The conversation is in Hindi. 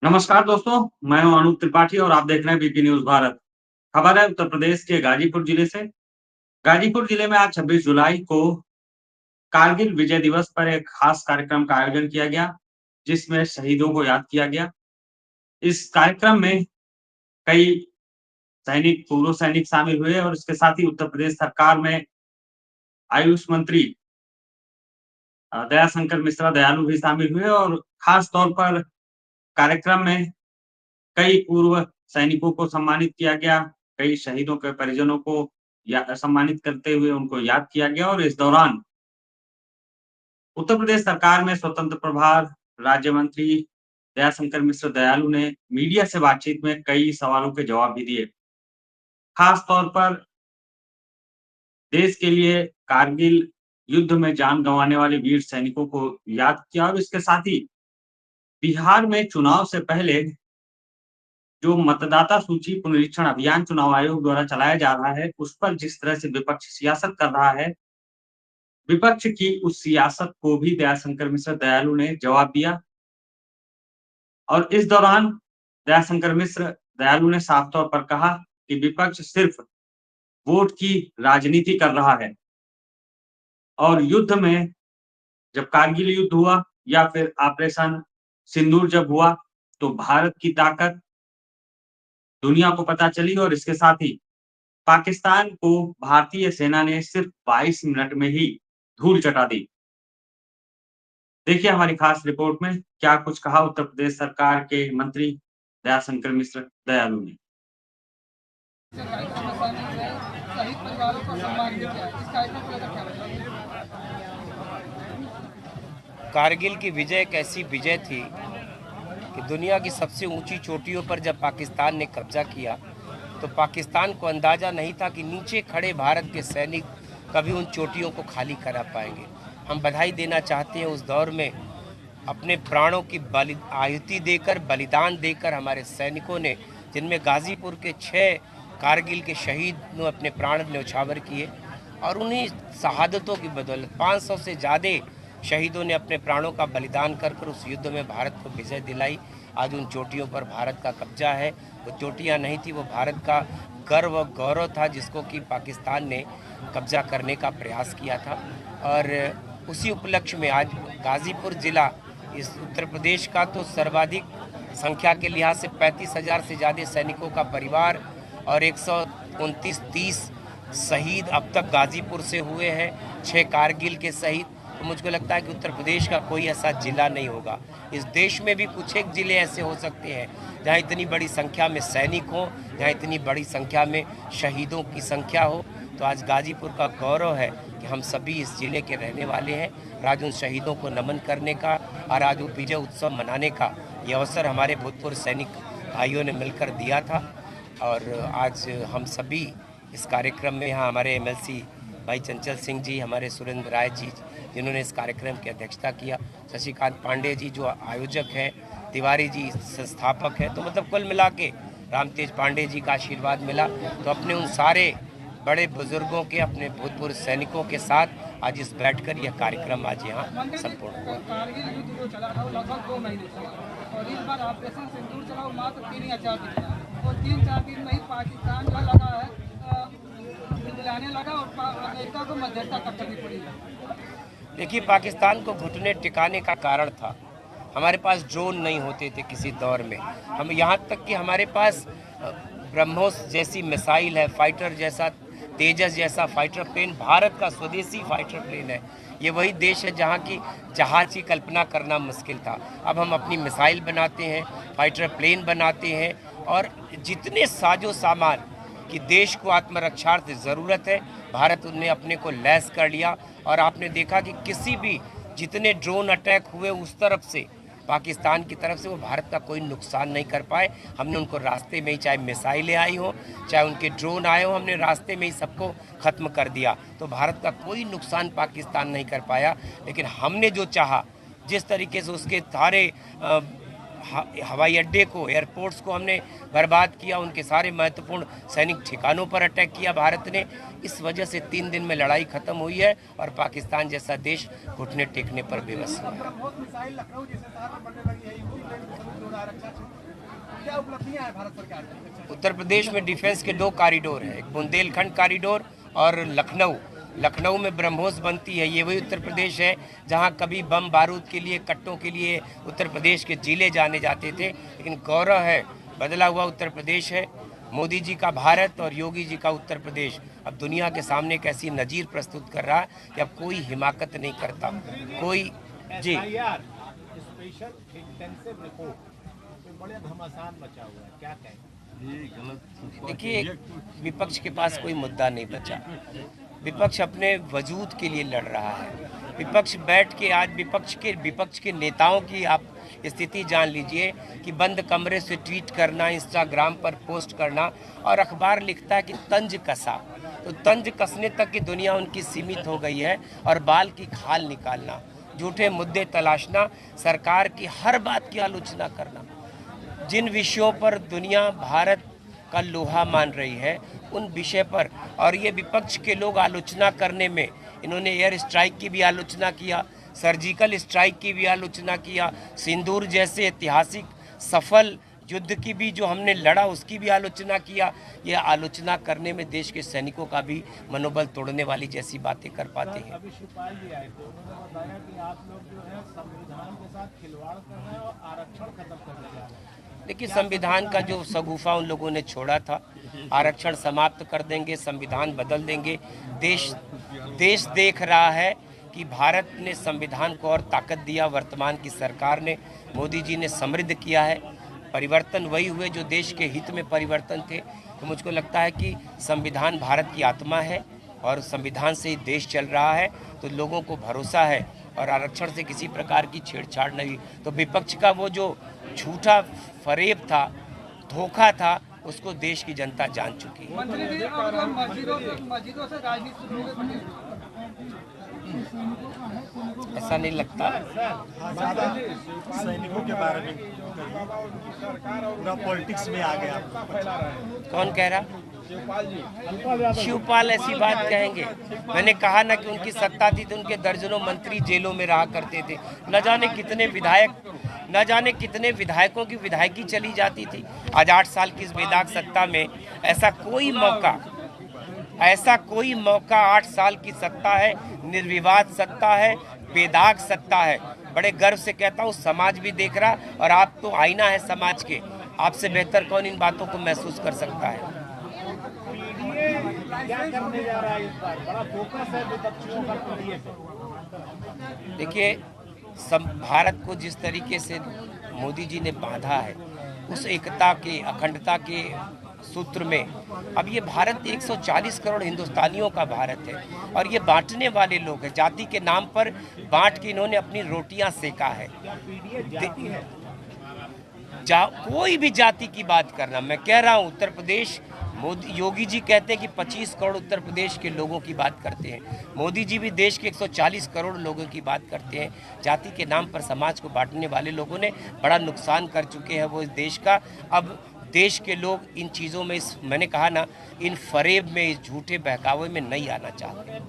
नमस्कार दोस्तों, मैं हूं अनूप त्रिपाठी और आप देख रहे हैं बीपी न्यूज़ भारत। खबर है उत्तर प्रदेश के गाजीपुर जिले से। गाजीपुर जिले में आज 26 जुलाई को कारगिल विजय दिवस पर एक खास कार्यक्रम का आयोजन किया गया, जिसमें शहीदों को याद किया गया। इस कार्यक्रम में कई सैनिक, पूर्व सैनिक शामिल हुए और इसके साथ ही उत्तर प्रदेश सरकार में आयुष मंत्री दयाशंकर मिश्रा दयालु भी शामिल हुए और खास तौर पर कार्यक्रम में कई पूर्व सैनिकों को सम्मानित किया गया, कई शहीदों के परिजनों को या सम्मानित करते हुए उनको याद किया गया और इस दौरान उत्तर प्रदेश सरकार में स्वतंत्र प्रभार राज्य मंत्री दयाशंकर मिश्र दयालु ने मीडिया से बातचीत में कई सवालों के जवाब भी दिए। खास तौर पर देश के लिए कारगिल युद्ध में जान गंवाने वाले वीर सैनिकों को याद किया और इसके साथ ही बिहार में चुनाव से पहले जो मतदाता सूची पुनरीक्षण अभियान चुनाव आयोग द्वारा चलाया जा रहा है, उस पर जिस तरह से विपक्ष सियासत कर रहा है, विपक्ष की उस सियासत को भी दयाशंकर मिश्र दयालु ने जवाब दिया और इस दौरान दयाशंकर मिश्र दयालु ने साफ तौर पर कहा कि विपक्ष सिर्फ वोट की राजनीति कर रहा है और युद्ध में जब कारगिल युद्ध हुआ या फिर ऑपरेशन सिंदूर जब हुआ, तो भारत की ताकत दुनिया को पता चली और इसके साथ ही पाकिस्तान को भारतीय सेना ने सिर्फ 22 मिनट में ही धूल चटा दी। देखिए हमारी खास रिपोर्ट में क्या कुछ कहा उत्तर प्रदेश सरकार के मंत्री दयाशंकर मिश्र दयालु ने। शहीद परिवारों को सम्मान दिया इस कार्यक्रम को लेकर क्या बताएंगे? कारगिल की विजय एक ऐसी विजय थी कि दुनिया की सबसे ऊंची चोटियों पर जब पाकिस्तान ने कब्जा किया तो पाकिस्तान को अंदाज़ा नहीं था कि नीचे खड़े भारत के सैनिक कभी उन चोटियों को खाली करा पाएंगे। हम बधाई देना चाहते हैं उस दौर में अपने प्राणों की आहुति देकर, बलिदान देकर हमारे सैनिकों ने, जिनमें गाज़ीपुर के 6 कारगिल के शहीद ने अपने प्राण न्यौछावर किए और उन्हीं शहादतों की बदौलत 500 से ज़्यादा शहीदों ने अपने प्राणों का बलिदान कर उस युद्ध में भारत को विजय दिलाई। आज उन चोटियों पर भारत का कब्जा है। वो चोटियां नहीं थी, वो भारत का गर्व और गौरव था जिसको कि पाकिस्तान ने कब्जा करने का प्रयास किया था। और उसी उपलक्ष्य में आज गाज़ीपुर ज़िला इस उत्तर प्रदेश का तो सर्वाधिक संख्या के लिहाज से 35,000 से ज़्यादा सैनिकों का परिवार और 129-30 शहीद अब तक गाज़ीपुर से हुए हैं, 6 कारगिल के शहीद। तो मुझको लगता है कि उत्तर प्रदेश का कोई ऐसा ज़िला नहीं होगा। इस देश में भी कुछ एक ज़िले ऐसे हो सकते हैं जहाँ इतनी बड़ी संख्या में सैनिक हों, जहाँ इतनी बड़ी संख्या में शहीदों की संख्या हो। तो आज गाज़ीपुर का गौरव है कि हम सभी इस ज़िले के रहने वाले हैं। आज उन शहीदों को नमन करने का और आज वो विजय उत्सव मनाने का ये अवसर हमारे भूतपूर्व सैनिक भाइयों ने मिलकर दिया था। और आज हम सभी इस कार्यक्रम में, यहाँ हमारे MLC भाई चंचल सिंह जी, हमारे सुरेंद्र राय जी जिन्होंने इस कार्यक्रम की अध्यक्षता किया, शशिकांत पांडे जी जो आयोजक हैं, तिवारी जी संस्थापक हैं, तो मतलब कुल मिला के रामतेज पांडे जी का आशीर्वाद मिला। तो अपने उन सारे बड़े बुजुर्गों के, अपने भूतपूर्व सैनिकों के साथ आज इस बैठकर यह कार्यक्रम आज यहाँ संपूर्ण हुआ। कारगिल युद्ध जो चला था वो लगभग 2 महीने चला और इस बार ऑपरेशन सिंदूर चला वो मात्र 3 या 4 दिन चला और 3-4 दिन में ही पाकिस्तान जो लगा है बुलाने लगा और अमेरिका को मध्यस्थता करनी पड़ी। देखिए, पाकिस्तान को घुटने टिकाने का कारण था हमारे पास ड्रोन नहीं होते थे किसी दौर में। हम यहाँ तक कि हमारे पास ब्रह्मोस जैसी मिसाइल है, फाइटर जैसा, तेजस जैसा फाइटर प्लेन भारत का स्वदेशी फाइटर प्लेन है। ये वही देश है जहाँ की जहाज़ की कल्पना करना मुश्किल था। अब हम अपनी मिसाइल बनाते हैं, फाइटर प्लेन बनाते हैं और जितने साजो सामान कि देश को आत्मरक्षार्थ ज़रूरत है, भारत ने अपने को लैस कर लिया। और आपने देखा कि किसी भी जितने ड्रोन अटैक हुए उस तरफ से, पाकिस्तान की तरफ से, वो भारत का कोई नुकसान नहीं कर पाए। हमने उनको रास्ते में ही, चाहे मिसाइलें आई हों, चाहे उनके ड्रोन आए हों, हमने रास्ते में ही सबको ख़त्म कर दिया। तो भारत का कोई नुकसान पाकिस्तान नहीं कर पाया। लेकिन हमने जो चाहा, जिस तरीके से उसके सारे हवाई अड्डे को, एयरपोर्ट्स को हमने बर्बाद किया, उनके सारे महत्वपूर्ण सैनिक ठिकानों पर अटैक किया भारत ने। इस वजह से 3 दिन में लड़ाई खत्म हुई है और पाकिस्तान जैसा देश घुटने टेकने पर बेबस हुआ है। क्या उपलब्धियां हैं भारत सरकार की? उत्तर प्रदेश में डिफेंस के 2 कॉरिडोर हैं, एक बुंदेलखंड कॉरिडोर और लखनऊ में ब्रह्मोस बनती है। ये वही उत्तर प्रदेश है जहां कभी बम बारूद के लिए, कट्टों के लिए उत्तर प्रदेश के जिले जाने जाते थे। लेकिन गौरव है, बदला हुआ उत्तर प्रदेश है। मोदी जी का भारत और योगी जी का उत्तर प्रदेश अब दुनिया के सामने एक ऐसी नज़ीर प्रस्तुत कर रहा है कि अब कोई हिमाकत नहीं करता, कोई। जी, स्पेशल इंटेंसिव रिपोर्ट बड़े घमासान मचा हुआ है, क्या कहें? देखिए, विपक्ष के पास कोई मुद्दा नहीं बचा। विपक्ष अपने वजूद के लिए लड़ रहा है। विपक्ष बैठ के आज विपक्ष के नेताओं की आप स्थिति जान लीजिए कि बंद कमरे से ट्वीट करना, इंस्टाग्राम पर पोस्ट करना, और अखबार लिखता है कि तंज कसा, तो तंज कसने तक की दुनिया उनकी सीमित हो गई है। और बाल की खाल निकालना, झूठे मुद्दे तलाशना, सरकार की हर बात की आलोचना करना, जिन विषयों पर दुनिया भारत का लोहा मान रही है उन विषय पर। और ये विपक्ष के लोग आलोचना करने में, इन्होंने एयर स्ट्राइक की भी आलोचना किया, सर्जिकल स्ट्राइक की भी आलोचना किया, सिंदूर जैसे ऐतिहासिक सफल युद्ध की भी जो हमने लड़ा उसकी भी आलोचना किया। ये आलोचना करने में देश के सैनिकों का भी मनोबल तोड़ने वाली जैसी बातें कर पाते हैं। अभी शिवपाल जी आए थे, उन्होंने बताया कि आप लोग जो है संविधान के साथ खिलवाड़ कर रहे हैं और आरक्षण खत्म करने जा रहे हैं। देखिए, संविधान का जो सगुफा उन लोगों ने छोड़ा था, आरक्षण समाप्त कर देंगे, संविधान बदल देंगे। देश देख रहा है कि भारत ने संविधान को और ताकत दिया, वर्तमान की सरकार ने, मोदी जी ने समृद्ध किया है। परिवर्तन वही हुए जो देश के हित में परिवर्तन थे। तो मुझको लगता है कि संविधान भारत की आत्मा है और संविधान से ही देश चल रहा है। तो लोगों को भरोसा है और आरक्षण से किसी प्रकार की छेड़छाड़ नहीं। तो विपक्ष का वो जो झूठा फरेब था, धोखा था, उसको देश की जनता जान चुकी है। मंत्री जी, और मस्जिदों से राजनीति शुरू हो गई। ऐसा नहीं लगता। सैनिकों के बारे में पूरा पॉलिटिक्स में आ गया। कौन कह रहा? शिवपाल ऐसी बात कहेंगे? मैंने कहा ना कि उनकी सत्ता थी तो उनके दर्जनों मंत्री जेलों में रहा करते थे। न जाने कितने विधायकों की विधायकी चली जाती थी। आज 8 साल की इस बेदाग सत्ता में ऐसा कोई मौका 8 साल की सत्ता है, निर्विवाद सत्ता है, बेदाग सत्ता है। बड़े गर्व से कहता हूँ, समाज भी देख रहा, और आप तो आईना है समाज के, आपसे बेहतर कौन इन बातों को महसूस कर सकता है? क्या करने जा रहा है इस बार? बड़ा फोकस है विपक्षियों का पीडीए पे। देखिए, भारत को जिस तरीके से मोदी जी ने बांधा है, उस एकता के, अखंडता के सूत्र में, अब ये भारत 140 करोड़ हिंदुस्तानियों का भारत है और ये बांटने वाले लोग हैं। जाति के नाम पर बांट के इन्होंने अपनी रोटियां सेका है। कोई भी जाति की बात करना, मैं कह रहा हूँ, उत्तर प्रदेश, योगी जी कहते हैं कि 25 करोड़ उत्तर प्रदेश के लोगों की बात करते हैं, मोदी जी भी देश के 140 करोड़ लोगों की बात करते हैं। जाति के नाम पर समाज को बांटने वाले लोगों ने बड़ा नुकसान कर चुके हैं वो इस देश का। अब देश के लोग इन चीज़ों में, मैंने कहा ना, इन फरेब में, इस झूठे बहकावे में नहीं आना चाहते।